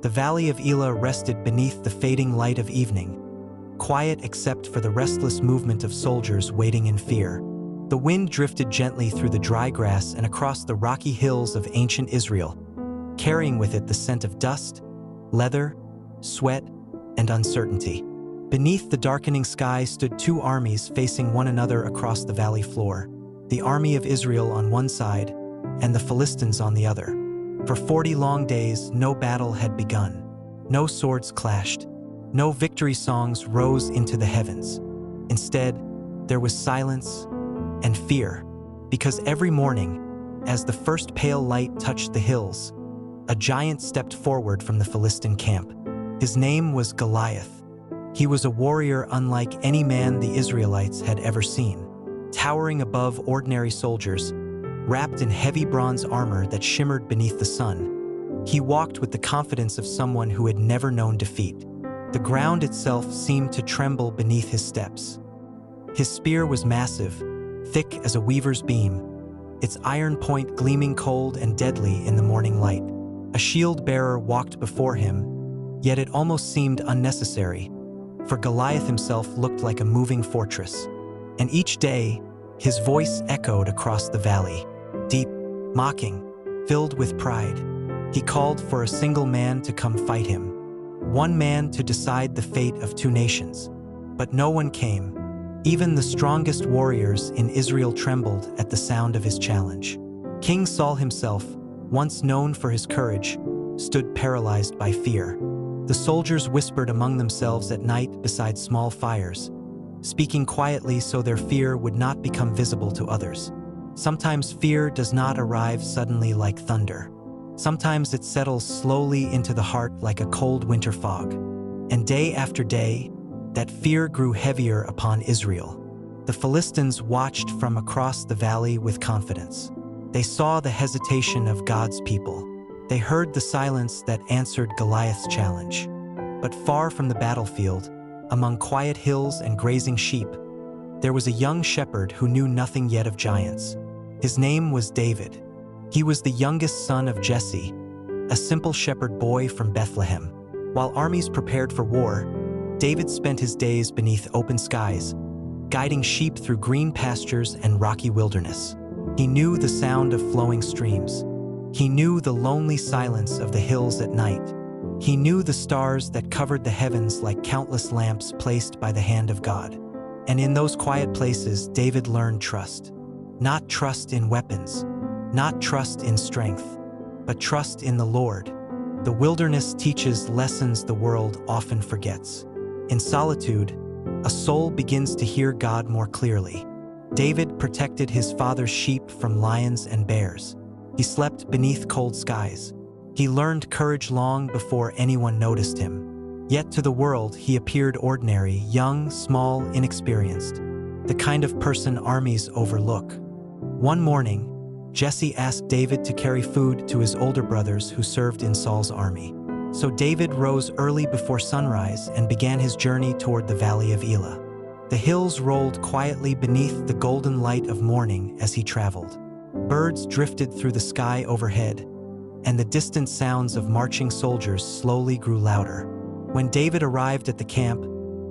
The valley of Elah rested beneath the fading light of evening, quiet except for the restless movement of soldiers waiting in fear. The wind drifted gently through the dry grass and across the rocky hills of ancient Israel, carrying with it the scent of dust, leather, sweat, and uncertainty. Beneath the darkening sky stood two armies facing one another across the valley floor, the army of Israel on one side and the Philistines on the other. For 40 long days, no battle had begun. No swords clashed. No victory songs rose into the heavens. Instead, there was silence and fear, because every morning, as the first pale light touched the hills, a giant stepped forward from the Philistine camp. His name was Goliath. He was a warrior unlike any man the Israelites had ever seen. Towering above ordinary soldiers, wrapped in heavy bronze armor that shimmered beneath the sun, he walked with the confidence of someone who had never known defeat. The ground itself seemed to tremble beneath his steps. His spear was massive, thick as a weaver's beam, its iron point gleaming cold and deadly in the morning light. A shield-bearer walked before him, yet it almost seemed unnecessary, for Goliath himself looked like a moving fortress. And each day, his voice echoed across the valley, deep, mocking, filled with pride. He called for a single man to come fight him, one man to decide the fate of two nations. But no one came. Even the strongest warriors in Israel trembled at the sound of his challenge. King Saul himself, once known for his courage, stood paralyzed by fear. The soldiers whispered among themselves at night beside small fires, speaking quietly so their fear would not become visible to others. Sometimes fear does not arrive suddenly like thunder. Sometimes it settles slowly into the heart like a cold winter fog. And day after day, that fear grew heavier upon Israel. The Philistines watched from across the valley with confidence. They saw the hesitation of God's people. They heard the silence that answered Goliath's challenge. But far from the battlefield, among quiet hills and grazing sheep, there was a young shepherd who knew nothing yet of giants. His name was David. He was the youngest son of Jesse, a simple shepherd boy from Bethlehem. While armies prepared for war, David spent his days beneath open skies, guiding sheep through green pastures and rocky wilderness. He knew the sound of flowing streams. He knew the lonely silence of the hills at night. He knew the stars that covered the heavens like countless lamps placed by the hand of God. And in those quiet places, David learned trust. Not trust in weapons, not trust in strength, but trust in the Lord. The wilderness teaches lessons the world often forgets. In solitude, a soul begins to hear God more clearly. David protected his father's sheep from lions and bears. He slept beneath cold skies. He learned courage long before anyone noticed him. Yet to the world, he appeared ordinary, young, small, inexperienced, the kind of person armies overlook. One morning, Jesse asked David to carry food to his older brothers who served in Saul's army. So David rose early before sunrise and began his journey toward the valley of Elah. The hills rolled quietly beneath the golden light of morning as he traveled. Birds drifted through the sky overhead, and the distant sounds of marching soldiers slowly grew louder. When David arrived at the camp,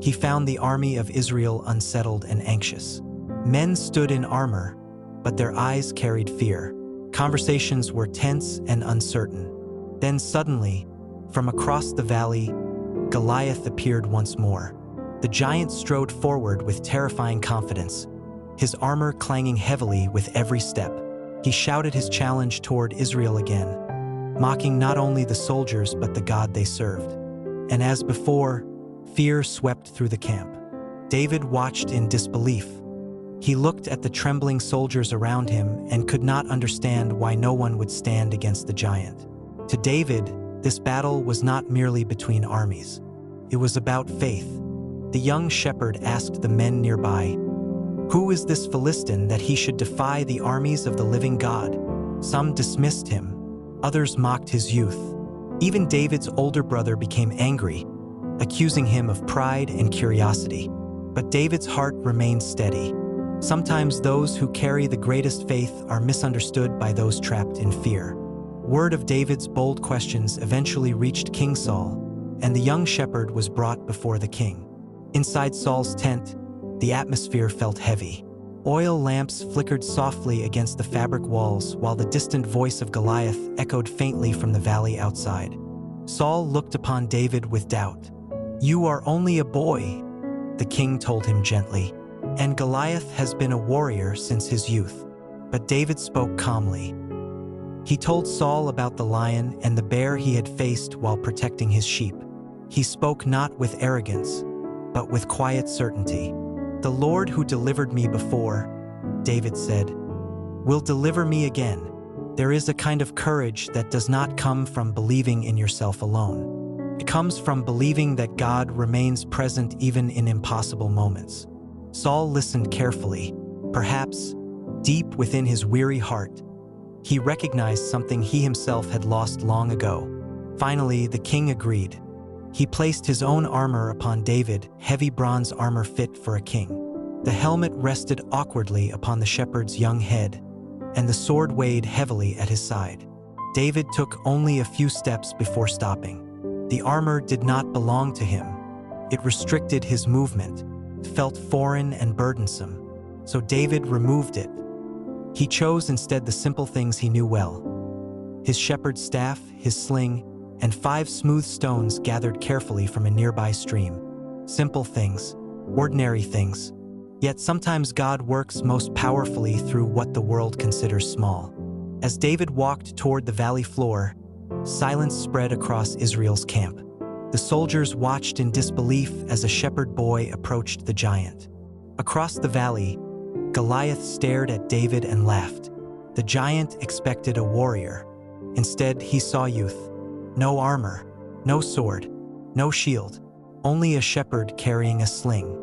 he found the army of Israel unsettled and anxious. Men stood in armor, but their eyes carried fear. Conversations were tense and uncertain. Then suddenly, from across the valley, Goliath appeared once more. The giant strode forward with terrifying confidence, his armor clanging heavily with every step. He shouted his challenge toward Israel again, mocking not only the soldiers but the God they served. And as before, fear swept through the camp. David watched in disbelief. He looked at the trembling soldiers around him and could not understand why no one would stand against the giant. To David, this battle was not merely between armies. It was about faith. The young shepherd asked the men nearby, "Who is this Philistine that he should defy the armies of the living God?" Some dismissed him, others mocked his youth. Even David's older brother became angry, accusing him of pride and curiosity. But David's heart remained steady. Sometimes those who carry the greatest faith are misunderstood by those trapped in fear. Word of David's bold questions eventually reached King Saul, and the young shepherd was brought before the king. Inside Saul's tent, the atmosphere felt heavy. Oil lamps flickered softly against the fabric walls while the distant voice of Goliath echoed faintly from the valley outside. Saul looked upon David with doubt. "You are only a boy," the king told him gently, "and Goliath has been a warrior since his youth." But David spoke calmly. He told Saul about the lion and the bear he had faced while protecting his sheep. He spoke not with arrogance, but with quiet certainty. "The Lord who delivered me before," David said, "will deliver me again." There is a kind of courage that does not come from believing in yourself alone. It comes from believing that God remains present even in impossible moments. Saul listened carefully. Perhaps, deep within his weary heart, he recognized something he himself had lost long ago. Finally, the king agreed. He placed his own armor upon David, heavy bronze armor fit for a king. The helmet rested awkwardly upon the shepherd's young head, and the sword weighed heavily at his side. David took only a few steps before stopping. The armor did not belong to him. It restricted his movement, felt foreign and burdensome. So David removed it. He chose instead the simple things he knew well: his shepherd's staff, his sling, and 5 smooth stones gathered carefully from a nearby stream. Simple things, ordinary things. Yet sometimes God works most powerfully through what the world considers small. As David walked toward the valley floor, silence spread across Israel's camp. The soldiers watched in disbelief as a shepherd boy approached the giant. Across the valley, Goliath stared at David and laughed. The giant expected a warrior. Instead, he saw youth. No armor, no sword, no shield, only a shepherd carrying a sling.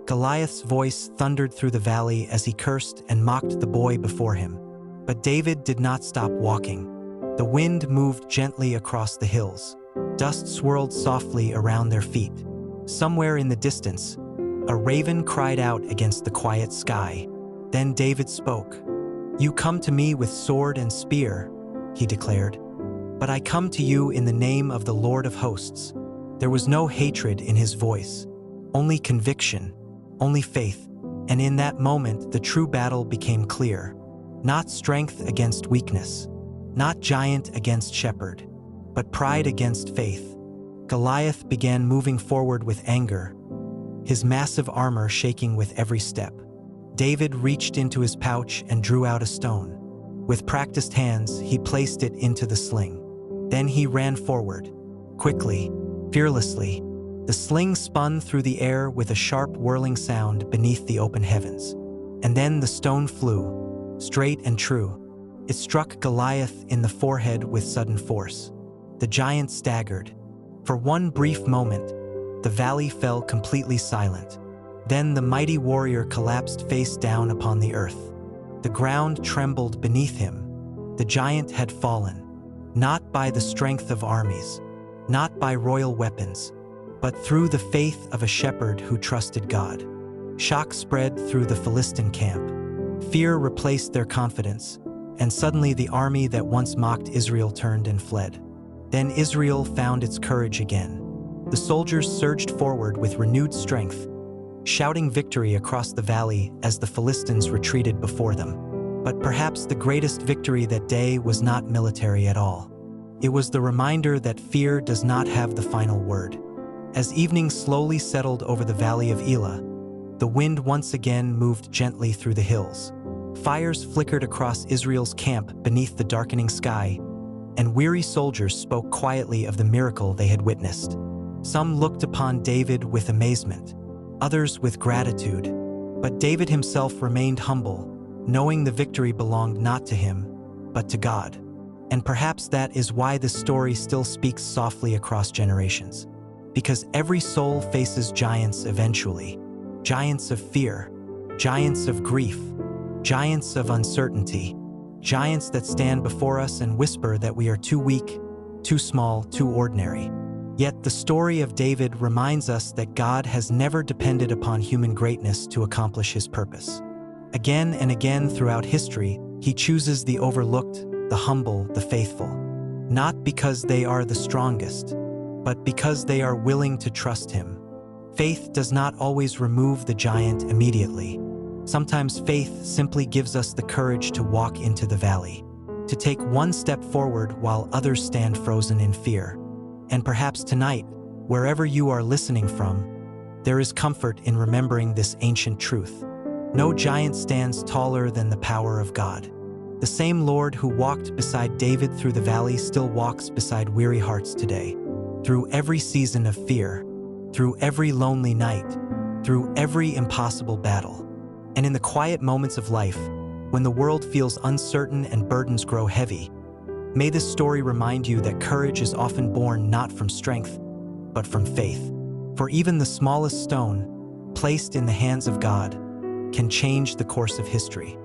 Goliath's voice thundered through the valley as he cursed and mocked the boy before him. But David did not stop walking. The wind moved gently across the hills. Dust swirled softly around their feet. Somewhere in the distance, a raven cried out against the quiet sky. Then David spoke. "You come to me with sword and spear," he declared. "But I come to you in the name of the Lord of hosts." There was no hatred in his voice, only conviction, only faith. And in that moment, the true battle became clear. Not strength against weakness, not giant against shepherd, but pride against faith. Goliath began moving forward with anger, his massive armor shaking with every step. David reached into his pouch and drew out a stone. With practiced hands, he placed it into the sling. Then he ran forward, quickly, fearlessly. The sling spun through the air with a sharp whirling sound beneath the open heavens. And then the stone flew, straight and true. It struck Goliath in the forehead with sudden force. The giant staggered. For one brief moment, the valley fell completely silent. Then the mighty warrior collapsed face down upon the earth. The ground trembled beneath him. The giant had fallen. Not by the strength of armies, not by royal weapons, but through the faith of a shepherd who trusted God. Shock spread through the Philistine camp. Fear replaced their confidence, and suddenly the army that once mocked Israel turned and fled. Then Israel found its courage again. The soldiers surged forward with renewed strength, shouting victory across the valley as the Philistines retreated before them. But perhaps the greatest victory that day was not military at all. It was the reminder that fear does not have the final word. As evening slowly settled over the valley of Elah, the wind once again moved gently through the hills. Fires flickered across Israel's camp beneath the darkening sky, and weary soldiers spoke quietly of the miracle they had witnessed. Some looked upon David with amazement, others with gratitude. But David himself remained humble, knowing the victory belonged not to him, but to God. And perhaps that is why this story still speaks softly across generations. Because every soul faces giants eventually. Giants of fear, giants of grief, giants of uncertainty, giants that stand before us and whisper that we are too weak, too small, too ordinary. Yet the story of David reminds us that God has never depended upon human greatness to accomplish his purpose. Again and again throughout history, he chooses the overlooked, the humble, the faithful. not because they are the strongest, but because they are willing to trust Him. Faith does not always remove the giant immediately. Sometimes faith simply gives us the courage to walk into the valley, to take one step forward while others stand frozen in fear. And perhaps tonight, wherever you are listening from, there is comfort in remembering this ancient truth. No giant stands taller than the power of God. The same Lord who walked beside David through the valley still walks beside weary hearts today. Through every season of fear, through every lonely night, through every impossible battle. And in the quiet moments of life, when the world feels uncertain and burdens grow heavy, may this story remind you that courage is often born not from strength, but from faith. For even the smallest stone, placed in the hands of God, can change the course of history.